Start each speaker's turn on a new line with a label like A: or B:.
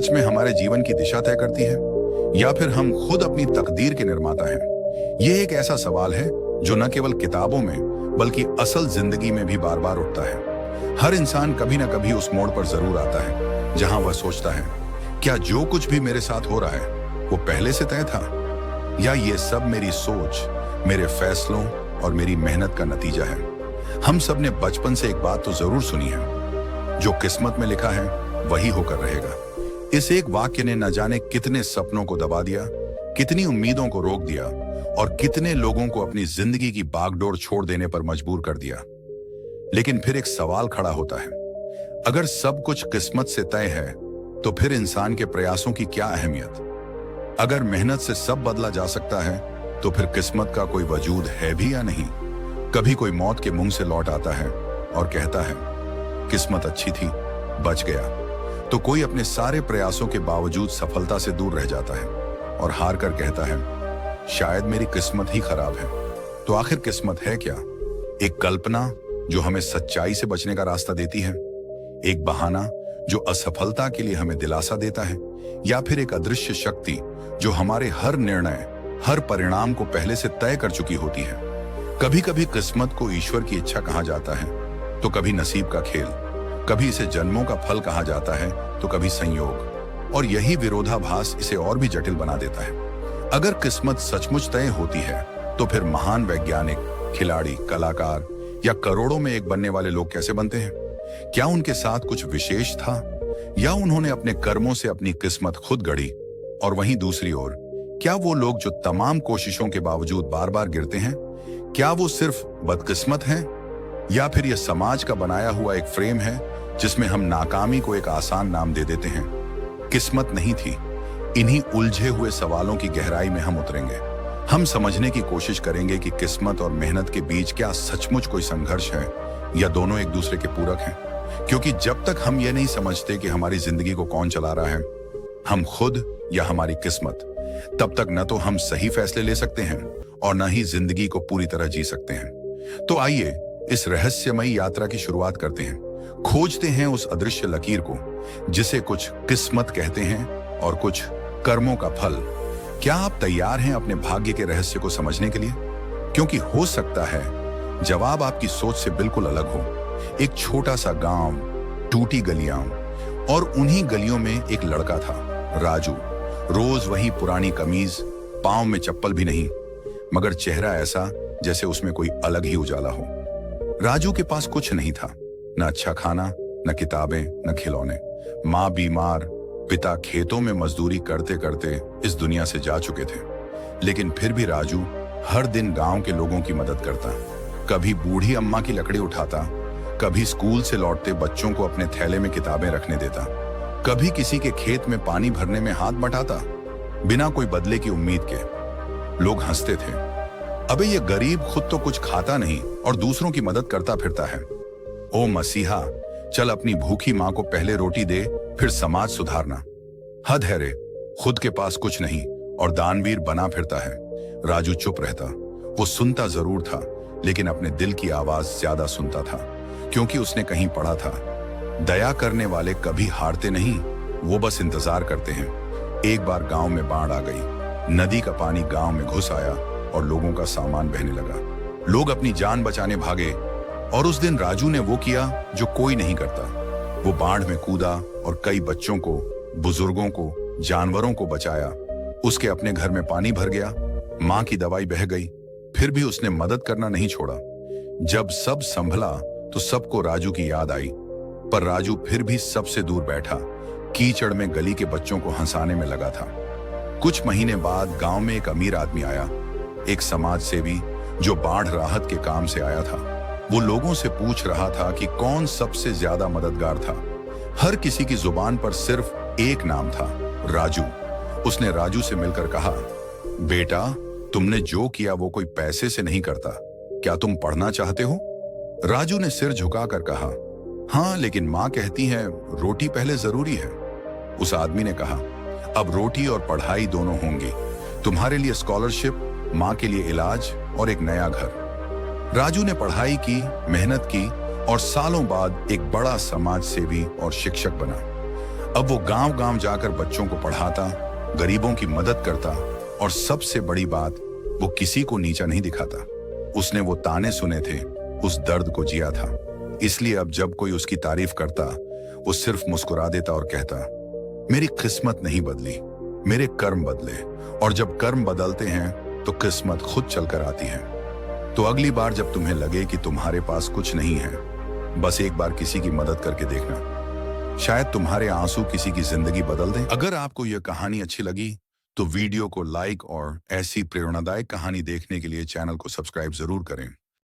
A: सच में हमारे जीवन की दिशा तय करती है या फिर हम खुद अपनी तकदीर के निर्माता हैं? यह एक ऐसा सवाल है जो न केवल किताबों में बल्कि असल जिंदगी में भी बार बार उठता है। हर इंसान कभी ना कभी उस मोड़ पर जरूर आता है जहां वह सोचता है, क्या जो कुछ भी मेरे साथ हो रहा है वो पहले से तय था, या ये सब मेरी सोच, मेरे फैसलों और मेरी मेहनत का नतीजा है। हम सब ने बचपन से एक बात तो जरूर सुनी है, जो किस्मत में लिखा है वही होकर रहेगा। इस एक वाक्य ने न जाने कितने सपनों को दबा दिया, कितनी उम्मीदों को रोक दिया और कितने लोगों को अपनी जिंदगी की बागडोर छोड़ देने पर मजबूर कर दिया। लेकिन फिर एक सवाल खड़ा होता है, अगर सब कुछ किस्मत से तय है तो फिर इंसान के प्रयासों की क्या अहमियत? अगर मेहनत से सब बदला जा सकता है तो फिर किस्मत का कोई वजूद है भी या नहीं? कभी कोई मौत के मुंह से लौट आता है और कहता है, किस्मत अच्छी थी, बच गया। तो कोई अपने सारे प्रयासों के बावजूद सफलता से दूर रह जाता है और हार कर कहता है, शायद मेरी किस्मत ही खराब है। तो आखिर किस्मत है क्या? एक कल्पना जो हमें सच्चाई से बचने का रास्ता देती है, एक बहाना जो असफलता के लिए हमें दिलासा देता है, या फिर एक अदृश्य शक्ति जो हमारे हर निर्णय, हर परिणाम को पहले से तय कर चुकी होती है। कभी कभी किस्मत को ईश्वर की इच्छा कहा जाता है तो कभी नसीब का खेल, कभी इसे जन्मों का फल कहा जाता है तो कभी संयोग, और यही विरोधाभास इसे और भी जटिल बना देता है। अगर किस्मत सचमुच तय होती है तो फिर महान वैज्ञानिक, खिलाड़ी, कलाकार या करोड़ों में एक बनने वाले लोग कैसे बनते हैं? क्या उनके साथ कुछ विशेष था, या उन्होंने अपने कर्मों से अपनी किस्मत खुद गढ़ी? और वहीं दूसरी ओर, क्या वो लोग जो तमाम कोशिशों के बावजूद बार बार गिरते हैं, क्या वो सिर्फ बदकिस्मत हैं, या फिर यह समाज का बनाया हुआ एक फ्रेम है जिसमें हम नाकामी को एक आसान नाम दे देते हैं? किस्मत नहीं थी। इन्हीं उलझे हुए सवालों की गहराई में हम उतरेंगे। हम समझने की कोशिश करेंगे कि किस्मत और मेहनत के बीच क्या सचमुच कोई संघर्ष है, या दोनों एक दूसरे के पूरक हैं। क्योंकि जब तक हम ये नहीं समझते कि हमारी जिंदगी को कौन चला रहा है, हम खुद या हमारी किस्मत, तब तक न तो हम सही फैसले ले सकते हैं और न ही जिंदगी को पूरी तरह जी सकते हैं। तो आइए इस रहस्यमयी यात्रा की शुरुआत करते हैं। खोजते हैं उस अदृश्य लकीर को जिसे कुछ किस्मत कहते हैं और कुछ कर्मों का फल। क्या आप तैयार हैं अपने भाग्य के रहस्य को समझने के लिए? क्योंकि हो सकता है जवाब आपकी सोच से बिल्कुल अलग हो। एक छोटा सा गांव, टूटी गलियां, और उन्हीं गलियों में एक लड़का था, राजू। रोज वही पुरानी कमीज, पांव में चप्पल भी नहीं, मगर चेहरा ऐसा जैसे उसमें कोई अलग ही उजाला हो। राजू के पास कुछ नहीं था, न अच्छा खाना, न किताबें, न खिलौने। माँ बीमार, पिता खेतों में मजदूरी करते करते इस दुनिया से जा चुके थे। लेकिन फिर भी राजू हर दिन गांव के लोगों की मदद करता। कभी बूढ़ी अम्मा की लकड़ी उठाता, कभी स्कूल से लौटते बच्चों को अपने थैले में किताबें रखने देता, कभी किसी के खेत में पानी भरने में हाथ बटाता, बिना कोई बदले की उम्मीद के। लोग हंसते थे, अबे ये गरीब खुद तो कुछ खाता नहीं और दूसरों की मदद करता फिरता है। ओ मसीहा, चल अपनी भूखी मां को पहले रोटी दे, फिर समाज सुधारना। हद है रे, खुद के पास कुछ नहीं और दानवीर बना फिरता है। राजू चुप रहता। वो सुनता जरूर था, लेकिन अपने दिल की आवाज ज्यादा सुनता था, क्योंकि उसने कहीं पढ़ा था, दया करने वाले कभी हारते नहीं, वो बस इंतजार करते हैं। एक बार गांव में बाढ़ आ गई। नदी का पानी गांव में घुस आया और लोगों का सामान बहने लगा। लोग अपनी जान बचाने भागे, और उस दिन राजू ने वो किया जो कोई नहीं करता। वो बाढ़ में कूदा और कई बच्चों को, बुजुर्गों को, जानवरों को बचाया। उसके अपने घर में पानी भर गया, मां की दवाई बह गई, फिर भी उसने मदद करना नहीं छोड़ा। जब सब संभला तो सबको राजू की याद आई, पर राजू फिर भी सबसे दूर बैठा, कीचड़ में गली के बच्चों को हंसाने में लगा था। कुछ महीने बाद गांव में एक अमीर आदमी आया, एक समाज सेवी जो बाढ़ राहत के काम से आया था। वो लोगों से पूछ रहा था कि कौन सबसे ज्यादा मददगार था। हर किसी की जुबान पर सिर्फ एक नाम था, राजू। उसने राजू से मिलकर कहा, बेटा, तुमने जो किया वो कोई पैसे से नहीं करता। क्या तुम पढ़ना चाहते हो? राजू ने सिर झुकाकर कहा, हाँ, लेकिन माँ कहती है रोटी पहले जरूरी है। उस आदमी ने कहा, अब रोटी और पढ़ाई दोनों होंगी। तुम्हारे लिए स्कॉलरशिप, माँ के लिए इलाज और एक नया घर। राजू ने पढ़ाई की, मेहनत की और सालों बाद एक बड़ा समाज सेवी और शिक्षक बना। अब वो गांव गांव जाकर बच्चों को पढ़ाता, गरीबों की मदद करता और सबसे बड़ी बात, वो किसी को नीचा नहीं दिखाता। उसने वो ताने सुने थे, उस दर्द को जिया था। इसलिए अब जब कोई उसकी तारीफ करता, वो सिर्फ मुस्कुरा देता और कहता, मेरी किस्मत नहीं बदली, मेरे कर्म बदले। और जब कर्म बदलते हैं तो किस्मत खुद चलकर आती है। तो अगली बार जब तुम्हें लगे कि तुम्हारे पास कुछ नहीं है, बस एक बार किसी की मदद करके देखना, शायद तुम्हारे आंसू किसी की जिंदगी बदल दें। अगर आपको यह कहानी अच्छी लगी तो वीडियो को लाइक और ऐसी प्रेरणादायक कहानी देखने के लिए चैनल को सब्सक्राइब जरूर करें।